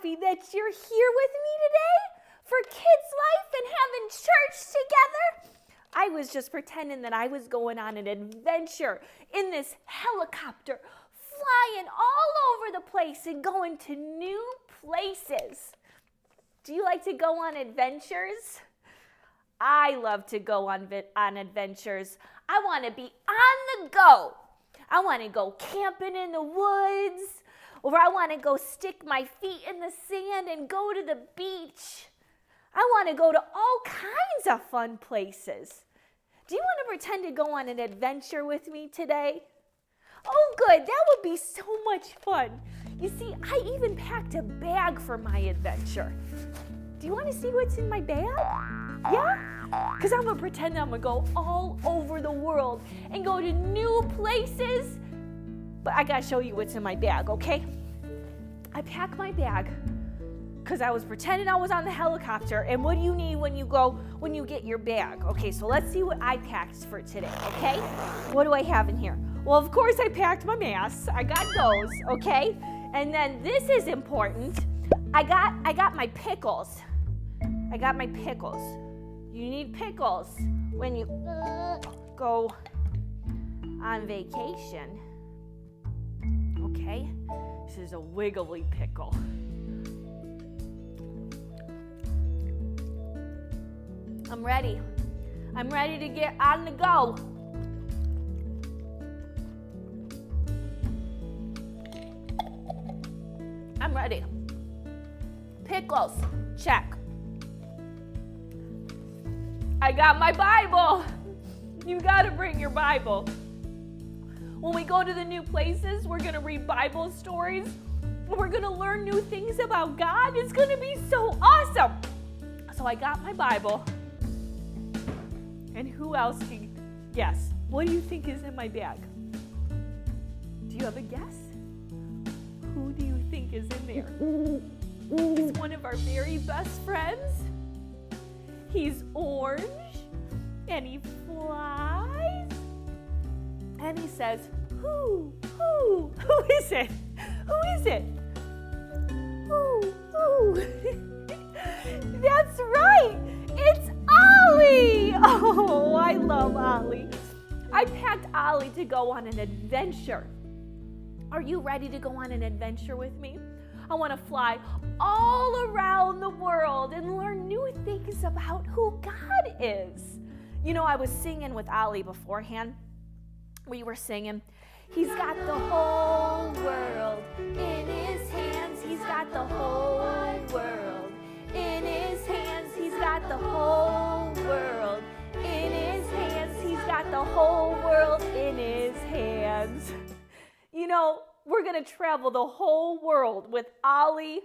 happy that you're here with me today for Kids Life and having church together. I was just pretending that I was going on an adventure in this helicopter, flying all over the place and going to new places. Do you like to go on adventures? I love to go on adventures. I want to be on the go. I want to go camping in the woods, or I want to go stick my feet in the sand and go to the beach. I want to go to all kinds of fun places. Do you want to pretend to go on an adventure with me today? Oh, good. That would be so much fun. You see, I even packed a bag for my adventure. Do you want to see what's in my bag? Yeah? Because I'm going to pretend I'm going to go all over the world and go to new places. But I got to show you what's in my bag, okay? I packed my bag because I was pretending I was on the helicopter. And what do you need when you get your bag? Okay, so let's see what I packed for today, okay? What do I have in here? Well, of course, I packed my masks. I got those, okay? And then this is important. I got my pickles. I got my pickles. You need pickles when you go on vacation. Okay? This is a wiggly pickle. I'm ready. I'm ready to get on the go. I'm ready. Pickles, check. I got my Bible. You gotta bring your Bible. When we go to the new places, we're gonna read Bible stories. We're gonna learn new things about God. It's gonna be so awesome. So I got my Bible. And who else can guess? What do you think is in my bag? Do you have a guess? Who do you think is in there? He's one of our very best friends. He's orange, and he flies, and he says, who is it? Who is it? Who? That's right, it's Ollie. Oh, I love Ollie. I packed Ollie to go on an adventure. Are you ready to go on an adventure with me? I want to fly all around the world and learn new things about who God is. You know, I was singing with Ollie beforehand. We were singing, he's got the whole world in his hands. He's got the whole world in his hands. He's got the whole world in his hands. He's got the whole world in his hands. You know, we're going to travel the whole world with Ollie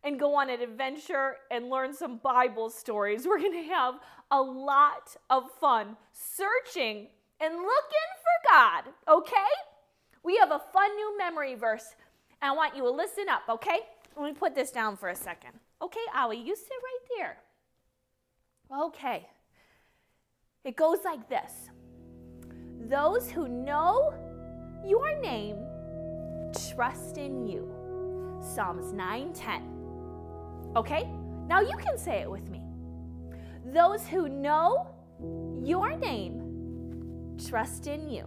and go on an adventure and learn some Bible stories. We're going to have a lot of fun searching and looking for God, okay? We have a fun new memory verse, and I want you to listen up, okay? Let me put this down for a second. Okay, Ollie, you sit right there. Okay. It goes like this. Those who know your name trust in you. Psalms 9:10. Okay? Now you can say it with me. Those who know your name trust in you.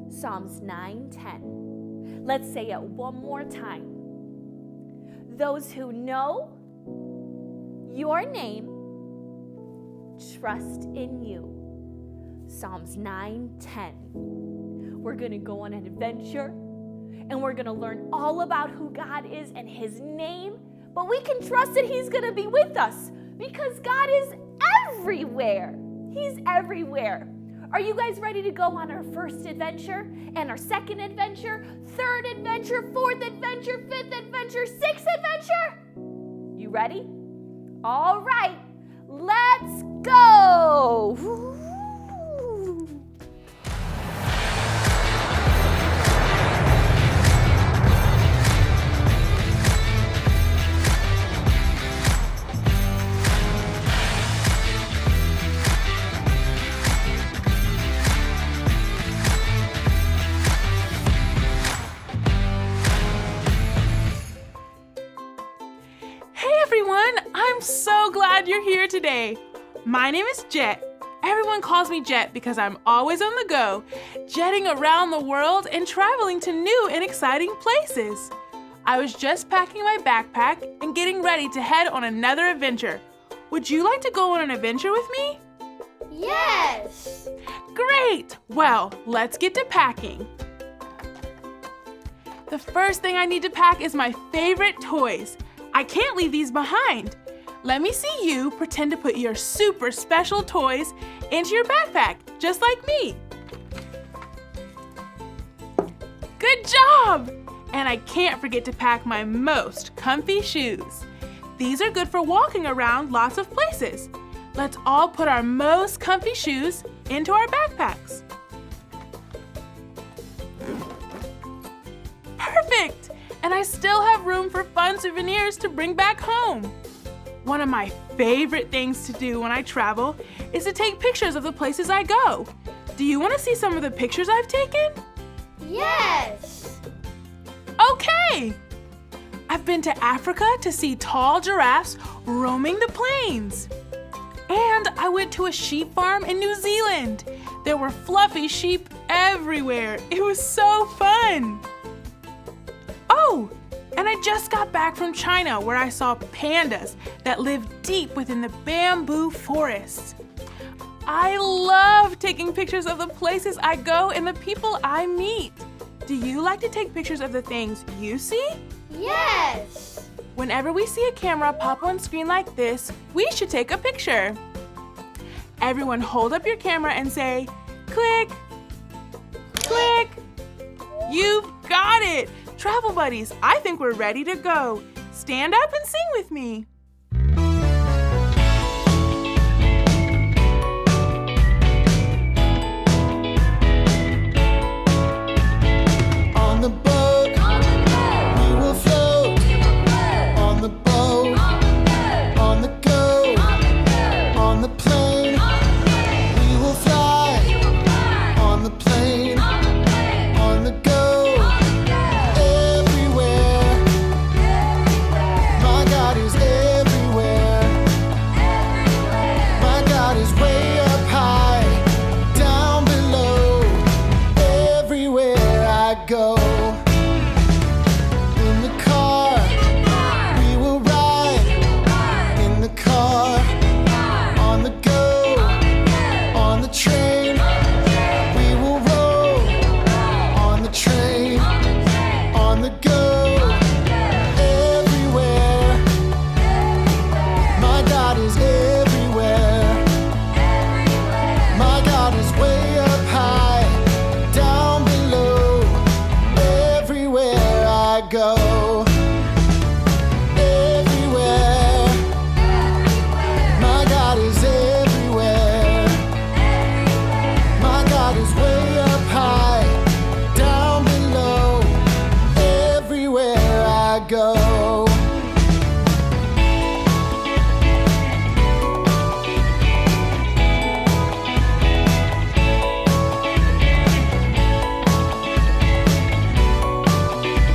Psalms 9:10. Let's say it one more time. Those who know your name trust in you. Psalms 9:10. We're going to go on an adventure. And we're going to learn all about who God is and his name. But we can trust that he's going to be with us because God is everywhere. He's everywhere. Are you guys ready to go on our first adventure and our second adventure, third adventure, fourth adventure, fifth adventure, sixth adventure? You ready? All right, let's go. Woo. I'm so glad you're here today. My name is Jet. Everyone calls me Jet because I'm always on the go, jetting around the world and traveling to new and exciting places. I was just packing my backpack and getting ready to head on another adventure. Would you like to go on an adventure with me? Yes! Great! Well, let's get to packing. The first thing I need to pack is my favorite toys. I can't leave these behind. Let me see you pretend to put your super special toys into your backpack, just like me. Good job! And I can't forget to pack my most comfy shoes. These are good for walking around lots of places. Let's all put our most comfy shoes into our backpacks. Perfect! And I still have room for fun souvenirs to bring back home. One of my favorite things to do when I travel is to take pictures of the places I go. Do you want to see some of the pictures I've taken? Yes! Okay! I've been to Africa to see tall giraffes roaming the plains. And I went to a sheep farm in New Zealand. There were fluffy sheep everywhere. It was so fun. Oh, and I just got back from China where I saw pandas that live deep within the bamboo forests. I love taking pictures of the places I go and the people I meet. Do you like to take pictures of the things you see? Yes! Whenever we see a camera pop on screen like this, we should take a picture. Everyone hold up your camera and say, click, click. You've got it. Travel buddies, I think we're ready to go. Stand up and sing with me. On the boat, we will float. On the boat, on the go. On the plane, we will fly. On the plane, on the go. Everywhere, my God is everywhere. My God is way up high, down below. Everywhere I go. In the car, we will ride. In the car, on the go. On the train, we will roll. On the train, on the go. Everywhere, my God is everywhere. My God is way up high, down below. Everywhere I go. Everywhere, my God is everywhere. My God is way up high, down below. Everywhere I go.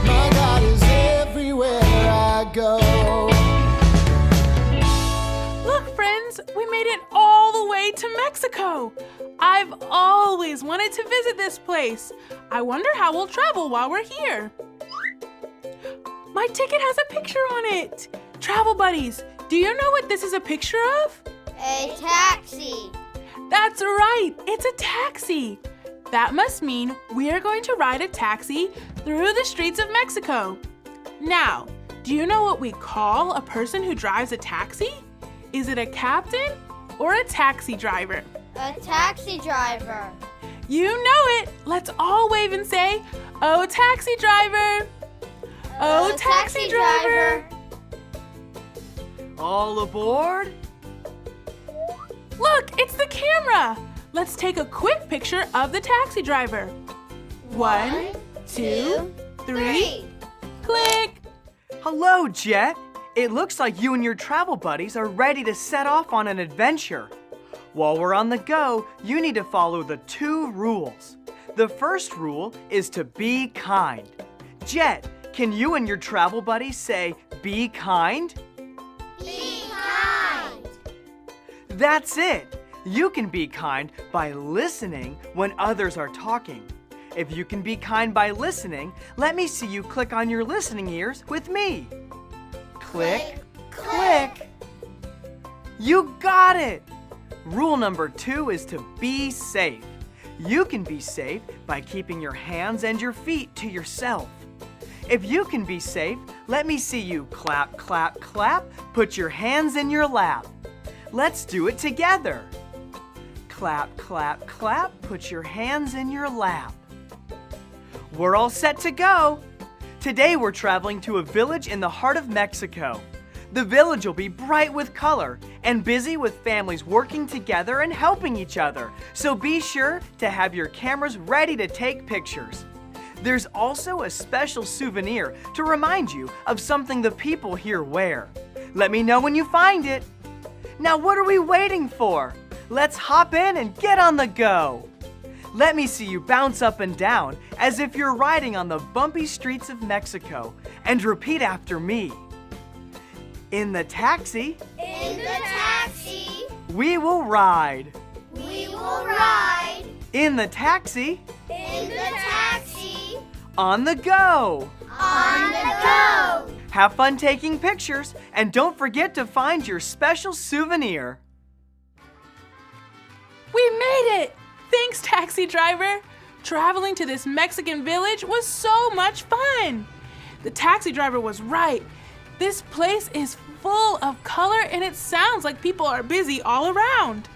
My God is everywhere I go. Look, friends, we made it all the way to Mexico. I've always wanted to visit this place. I wonder how we'll travel while we're here. My ticket has a picture on it. Travel buddies, do you know what this is a picture of? A taxi. That's right, it's a taxi. That must mean we are going to ride a taxi through the streets of Mexico. Now, do you know what we call a person who drives a taxi? Is it a captain or a taxi driver? A taxi driver. You know it. Let's all wave and say, "Oh, taxi driver." Oh, taxi driver. All aboard? Look, it's the camera. Let's take a quick picture of the taxi driver. 1, 2, 3, click. Hello, Jet. It looks like you and your travel buddies are ready to set off on an adventure. While we're on the go, you need to follow the 2 rules. The first rule is to be kind. Jet, can you and your travel buddies say, "Be kind"? Be kind. That's it. You can be kind by listening when others are talking. If you can be kind by listening, let me see you click on your listening ears with me. Click, click. You got it! Rule number 2 is to be safe. You can be safe by keeping your hands and your feet to yourself. If you can be safe, let me see you clap, clap, clap. Put your hands in your lap. Let's do it together. Clap, clap, clap. Put your hands in your lap. We're all set to go. Today we're traveling to a village in the heart of Mexico. The village will be bright with color and busy with families working together and helping each other. So be sure to have your cameras ready to take pictures. There's also a special souvenir to remind you of something the people here wear. Let me know when you find it. Now what are we waiting for? Let's hop in and get on the go. Let me see you bounce up and down as if you're riding on the bumpy streets of Mexico, and repeat after me. In the taxi, In the taxi, we will ride. we will ride. In the taxi, In the taxi, on the go. on the go. Have fun taking pictures, and don't forget to find your special souvenir. We made it! Thanks, taxi driver! Traveling to this Mexican village was so much fun! The taxi driver was right. This place is full of color and it sounds like people are busy all around.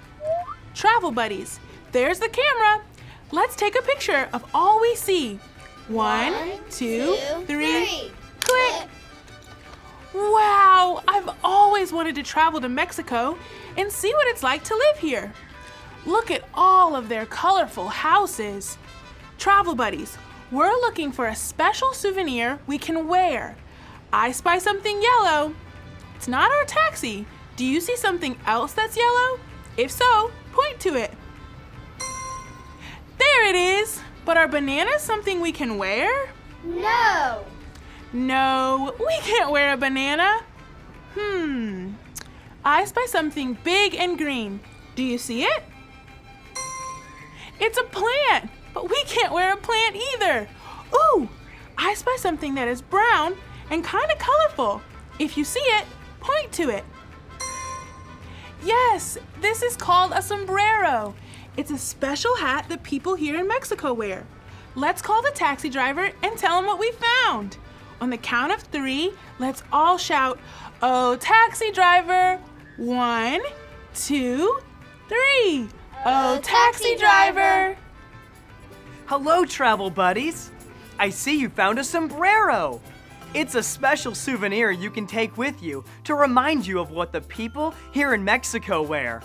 Travel buddies, there's the camera. Let's take a picture of all we see. 1, 2, 3, click! Wow, I've always wanted to travel to Mexico and see what it's like to live here. Look at all of their colorful houses. Travel buddies, we're looking for a special souvenir we can wear. I spy something yellow. It's not our taxi. Do you see something else that's yellow? If so, point to it. There it is. But are bananas something we can wear? No. No, we can't wear a banana. I spy something big and green. Do you see it? It's a plant, but we can't wear a plant either. Ooh, I spy something that is brown and kind of colorful. If you see it, point to it. Yes, this is called a sombrero. It's a special hat that people here in Mexico wear. Let's call the taxi driver and tell him what we found. On the count of 3, let's all shout, "Oh, taxi driver!" 1, 2, 3. Oh, taxi driver! Hello, travel buddies. I see you found a sombrero. It's a special souvenir you can take with you to remind you of what the people here in Mexico wear.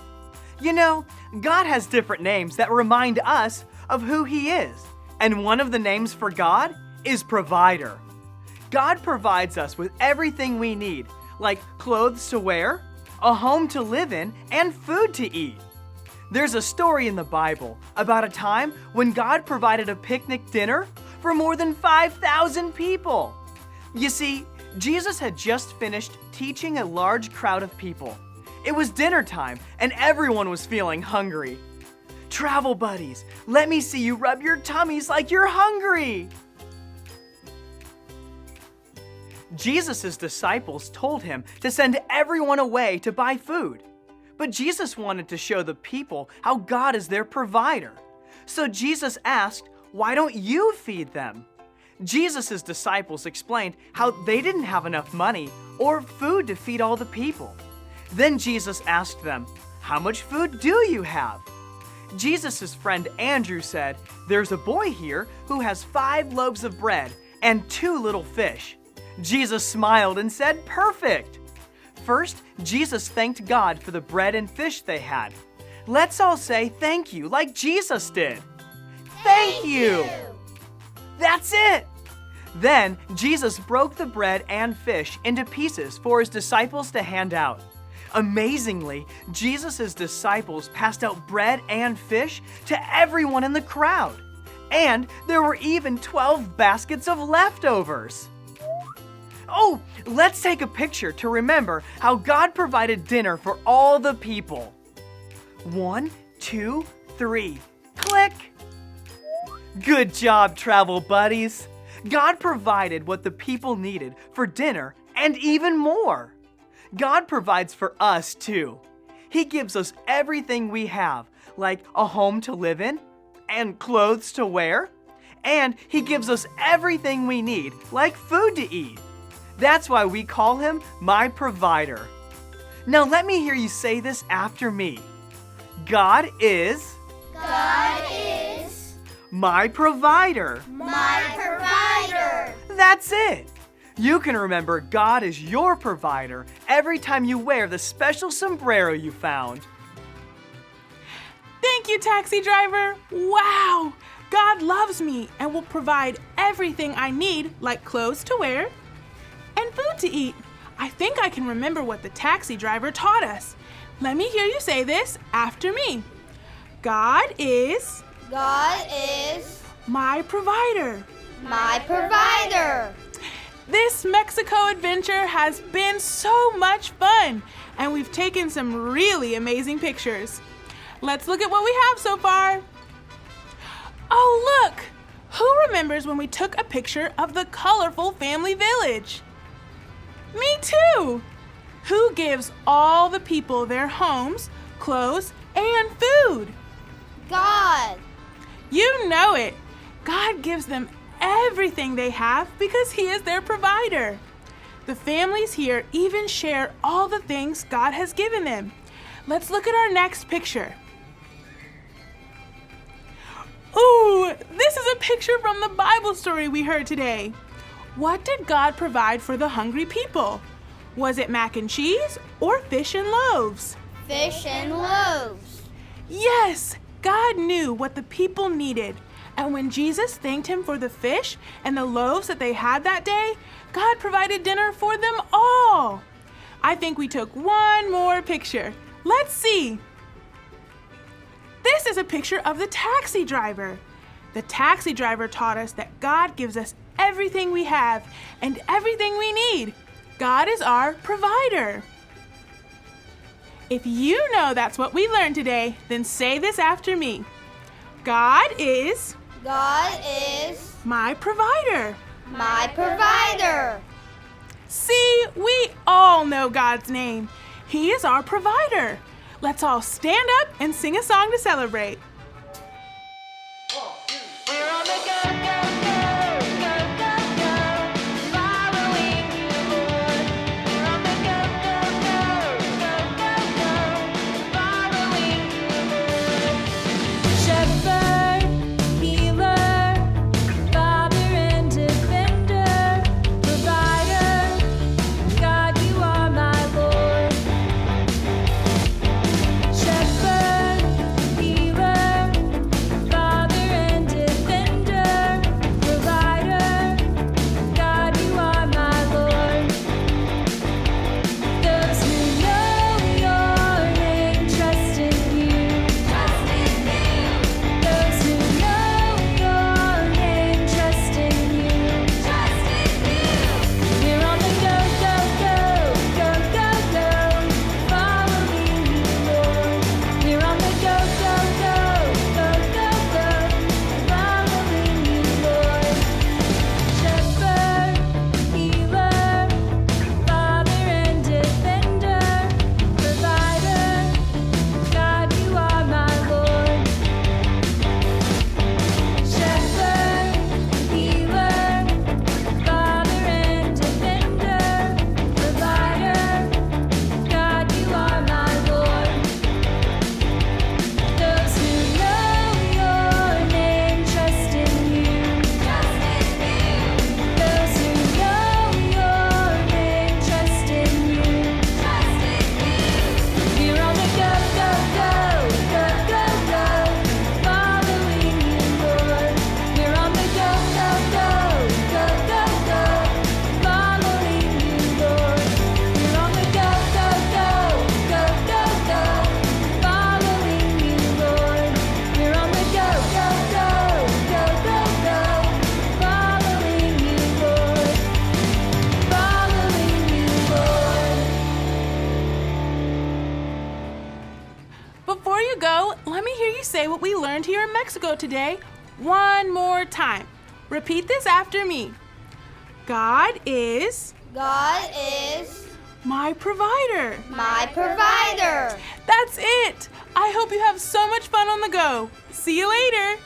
You know, God has different names that remind us of who He is. And one of the names for God is provider. God provides us with everything we need, like clothes to wear, a home to live in, and food to eat. There's a story in the Bible about a time when God provided a picnic dinner for more than 5,000 people. You see, Jesus had just finished teaching a large crowd of people. It was dinner time and everyone was feeling hungry. Travel buddies, let me see you rub your tummies like you're hungry. Jesus' disciples told him to send everyone away to buy food. But Jesus wanted to show the people how God is their provider. So Jesus asked, "Why don't you feed them?" Jesus' disciples explained how they didn't have enough money or food to feed all the people. Then Jesus asked them, "How much food do you have?" Jesus' friend Andrew said, "There's a boy here who has 5 loaves of bread and 2 little fish." Jesus smiled and said, "Perfect." First, Jesus thanked God for the bread and fish they had. Let's all say thank you like Jesus did. Thank you. That's it. Then Jesus broke the bread and fish into pieces for his disciples to hand out. Amazingly, Jesus' disciples passed out bread and fish to everyone in the crowd. And there were even 12 baskets of leftovers. Oh, let's take a picture to remember how God provided dinner for all the people. 1, 2, 3. Click! Good job, travel buddies. God provided what the people needed for dinner and even more. God provides for us too. He gives us everything we have, like a home to live in and clothes to wear. And He gives us everything we need, like food to eat. That's why we call Him my provider. Now let me hear you say this after me. God is my provider. My provider. That's it. You can remember God is your provider every time you wear the special sombrero you found. Thank you, taxi driver. Wow! God loves me and will provide everything I need, like clothes to wear and food to eat. I think I can remember what the taxi driver taught us. Let me hear you say this after me. God is my provider. My provider. This Mexico adventure has been so much fun, and we've taken some really amazing pictures. Let's look at what we have so far. Oh, look! Who remembers when we took a picture of the colorful family village? Me too! Who gives all the people their homes, clothes, and food? God. You know it! God gives them everything they have because He is their provider. The families here even share all the things God has given them. Let's look at our next picture. Ooh, this is a picture from the Bible story we heard today. What did God provide for the hungry people? Was it mac and cheese or fish and loaves? Fish and loaves. Yes, God knew what the people needed. And when Jesus thanked Him for the fish and the loaves that they had that day, God provided dinner for them all. I think we took one more picture. Let's see. This is a picture of the taxi driver. The taxi driver taught us that God gives us everything we have and everything we need. God is our provider. If you know that's what we learned today, then say this after me. God is My provider. My provider. See, we all know God's name. He is our provider. Let's all stand up and sing a song to celebrate. We're on the go, go, go, go, go, go, following you, Lord. We're on the go, go, go, go, go, go, following you, Lord. Shepherd, healer, Father and defender, provider, God, you are my Lord. Shepherd, healer, let me hear you say what we learned here in Mexico today one more time. Repeat this after me. God is my provider. my provider. That's it. I hope you have so much fun on the go. See you later.